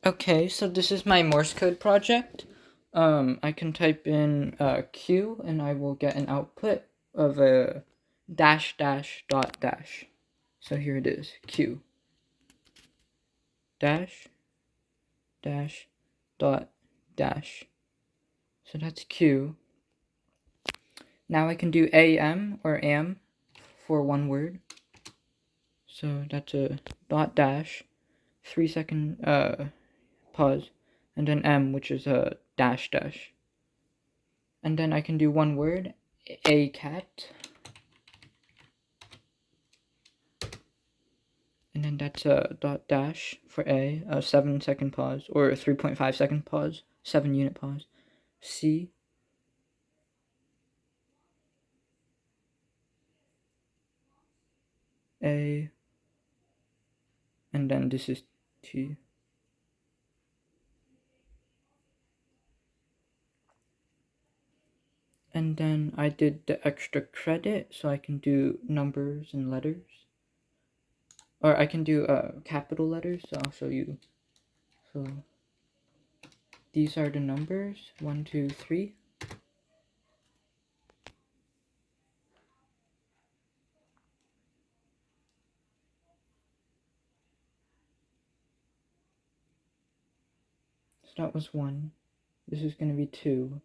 Okay, so this is my Morse code project. I can type in Q and I will get an output of a dash dash dot dash. So here it is, Q dash dash dot dash. So that's Q. Now I can do AM or am for one word. So that's a dot dash, 3 second pause, and then M, which is a dash dash. And then I can do one word, a cat, and then that's a dot dash for a 7 second pause, or a 3.5 second pause, 7 unit pause. C, A, and then this is T. And then I did the extra credit so I can do numbers and letters. Or I can do capital letters, so I'll show you. So these are the numbers, 1, 2, 3. So that was 1. This is going to be 2.